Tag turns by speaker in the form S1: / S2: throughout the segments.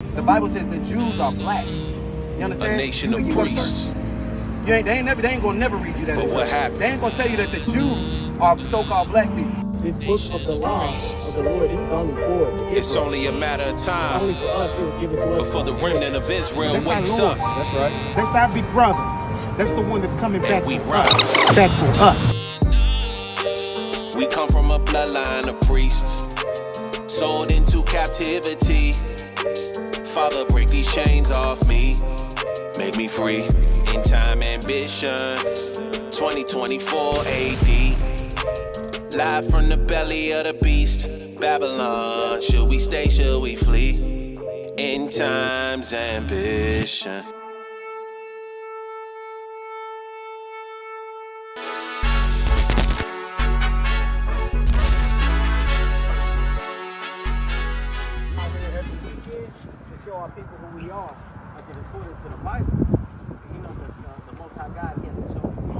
S1: The Bible says the Jews are black. You understand?
S2: A nation of priests.
S1: They ain't gonna never read you that.
S2: But what happened?
S1: They ain't gonna tell you that the Jews are so-called black people. This book of the law of the Lord is only for Israel.
S2: It's only a matter of time
S1: Only for us, it was given to us.
S2: before the remnant of Israel
S3: That's our
S2: wakes
S3: Lord.
S2: up.
S3: That's right. That's our big brother. That's the one that's coming back
S2: we
S3: for
S2: ride.
S3: us. Back for us.
S2: We come from a bloodline of priests, sold into captivity. Father, break these chains off me, make me free. In time, ambition, 2024 AD. Live from the belly of the beast, Babylon. Should we stay, should we flee? In time's ambition.
S1: To show our people who we are, like it according to the Bible. You know, the Most High God, He has to show us me.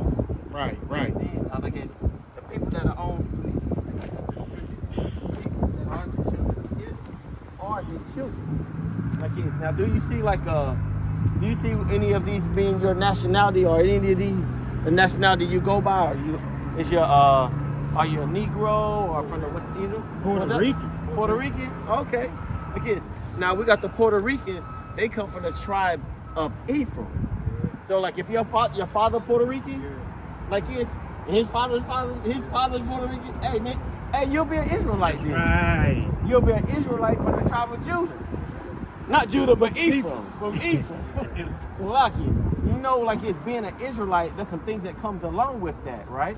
S3: Right, right.
S1: And I look at the people that are on, that aren't the children of Israel, are His children. Like it. Now, do you see any of these being your nationality, or any of these the nationality you go by? Are you a Negro or from the
S3: Puerto Rican.
S1: Puerto Rican? Okay. Because now we got the Puerto Ricans, they come from the tribe of Ephraim. So like if your father Puerto Rican, like his father's Puerto Rican, hey man, hey, you'll be an Israelite then.
S3: Right.
S1: You'll be an Israelite from the tribe of Judah. Not Judah, but Ephraim. From Ephraim. So lucky. You know, like it's being an Israelite, there's some things that comes along with that, right?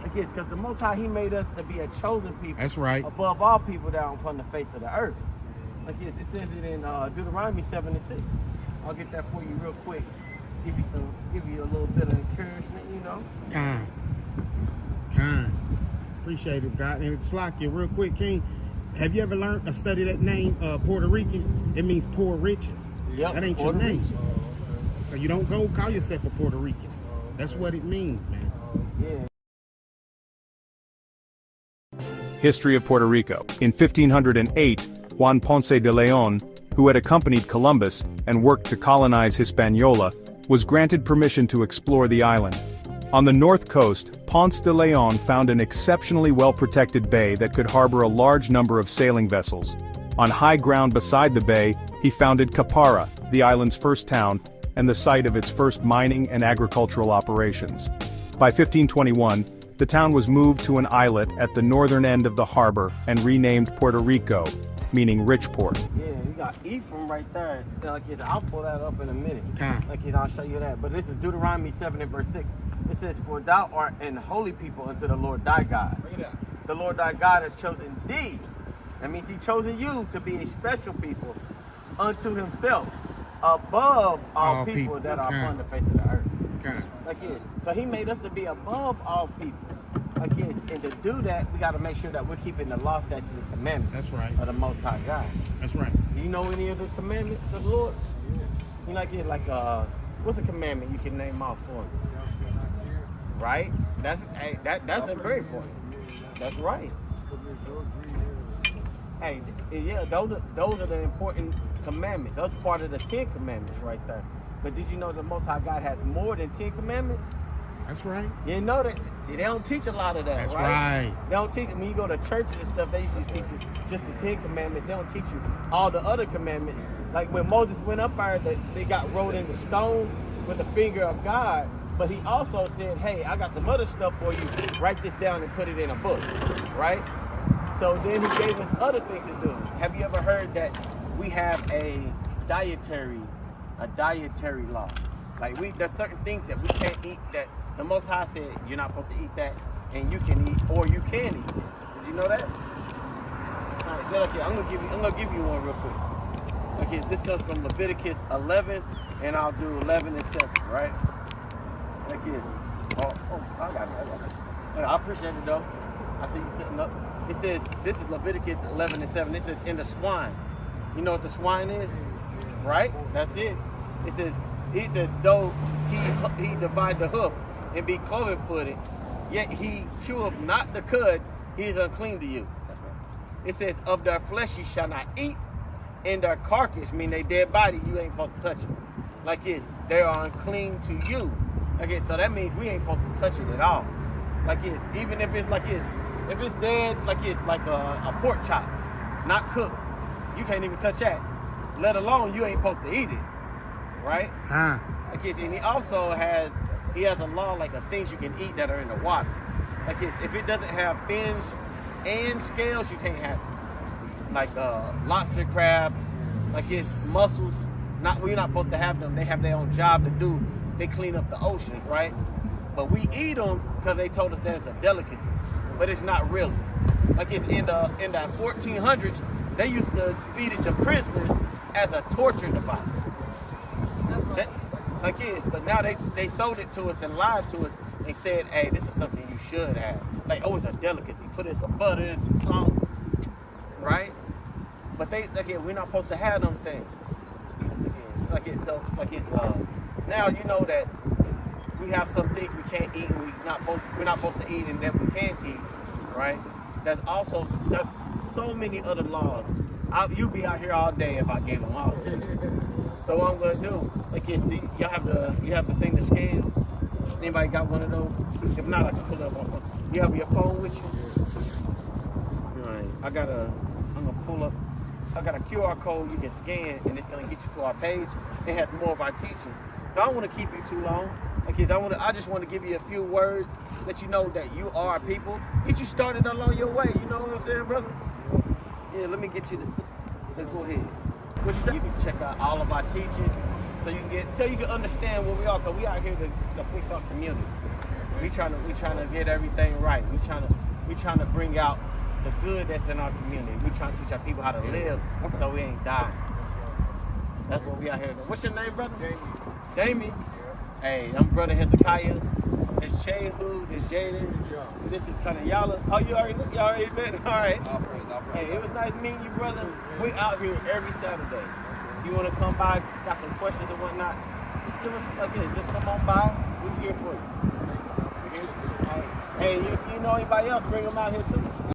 S1: Like it's because the Most High, He made us to be a chosen people.
S3: That's right.
S1: Above all people down upon the face of the earth. Like it says it in Deuteronomy 7:6. I'll get that for you real quick. Give you a little bit of encouragement, you know.
S3: Kind. Appreciate it, God. And it's like you real quick, King. Have you ever learned or studied that name, Puerto Rican? It means poor riches.
S1: Yep,
S3: that ain't
S1: Puerto
S3: your name.
S1: Rican.
S3: So you don't go call yourself a Puerto Rican. That's what it means, man.
S1: Yeah.
S4: History of Puerto Rico. In 1508, Juan Ponce de Leon, who had accompanied Columbus and worked to colonize Hispaniola, was granted permission to explore the island. On the north coast, Ponce de Leon found an exceptionally well-protected bay that could harbor a large number of sailing vessels. On high ground beside the bay, he founded Capara, the island's first town, and the site of its first mining and agricultural operations. By 1521, the town was moved to an islet at the northern end of the harbor and renamed Puerto Rico, meaning rich port.
S1: Yeah, you got Ephraim right there. Like I'll pull that up in a minute. Like I'll show you that. But this is Deuteronomy 7:6. It says, "For thou art an holy people unto the Lord thy God. The Lord thy God has chosen thee." That means He chosen you to be a special people unto Himself, above all people that are upon the face of the earth. Like it. So He made us to be above all people. Like it. And to do that, we got to make sure that we're keeping the law, statutes, and commandments.
S3: That's right.
S1: Of the Most High God.
S3: That's right.
S1: Do you know any of the commandments of the Lord? You like it? Like what's a commandment you can name off for me? Right? That's a very important. That's right. Hey, yeah, those are the important commandments. That's part of the 10 commandments right there. But did you know the Most High God has more than 10 commandments?
S3: That's right.
S1: You know that they don't teach a lot of that,
S3: That's
S1: right?
S3: right.
S1: They don't teach. When you go to churches and stuff, they usually teach you just the 10 commandments. They don't teach you all the other commandments. Like when Moses went up there, they got rolled in the stone with the finger of God. But he also said, "Hey, I got some other stuff for you. Write this down and put it in a book," right? So then he gave us other things to do. Have you ever heard that we have a dietary law? Like there's certain things that we can't eat that the Most High said you're not supposed to eat that, and you can eat, or you can eat. Did you know that? All right, good. Okay, I'm gonna give you one real quick. Okay, this comes from Leviticus 11, and I'll do 11 and 7, right? Like this. Oh, I got it. I appreciate it though. I see you sitting up. It says, this is Leviticus 11 and 7. It says, in the swine. You know what the swine is? Right? That's it. It says, though he divide the hoof and be cloven-footed, yet he cheweth not the cud, he is unclean to you. That's right. It says, of their flesh ye shall not eat, in their carcass, mean they dead body, you ain't supposed to touch it. Like it's, they are unclean to you. Like it, so that means we ain't supposed to touch it at all. Like it's, even if it's like it's, if it's dead, like it's like a pork chop, not cooked, you can't even touch that. Let alone you ain't supposed to eat it, right? Like it's, and he also has a law like of things you can eat that are in the water. Like if it doesn't have fins and scales, you can't have it. Like lobster, crab, like it's mussels. We're not supposed to have them. They have their own job to do. They clean up the oceans, right? But we eat them because they told us that it's a delicacy, but it's not really. Like it's in the 1400s, they used to feed it to prisoners as a torture device. Like it, but now they sold it to us and lied to us and said, hey, this is something you should have. Like, oh, it's a delicacy. Put in some butter and some salt, right? But we're not supposed to have them things. Now you know that we have some things we can't eat and we're not supposed to eat and that we can't eat, right? There's so many other laws. You'd be out here all day if I gave them all to you. So what I'm gonna do, like you have the thing to scan. Anybody got one of those? If not, I can pull up one. You have your phone with you? All right. I'm gonna pull up. I got a QR code you can scan, and it's gonna get you to our page. It has more of our teachings. I don't want to keep you too long. Like I just want to give you a few words, let you know that you are people. Get you started along your way. You know what I'm saying, brother? Yeah. Let me get you this. Let's go ahead. What you say? You can check out all of our teachings, so you can understand where we are. Cause we out here to fix our community. We trying to get everything right. We trying to bring out the good that's in our community. We trying to teach our people how to live, so we ain't dying. That's what we out here doing. What's your name, brother? Jamie. Hey, I'm brother Hezekiah. It's Chehu. It's Jaden. This is kind of y'all. Oh, y'all already been? All right. Hey, it was nice meeting you, brother. We out here every Saturday. You want to come by, got some questions and whatnot, just give us like this. Just come on by. We're here for you. Hey, if you know anybody else, bring them out here too.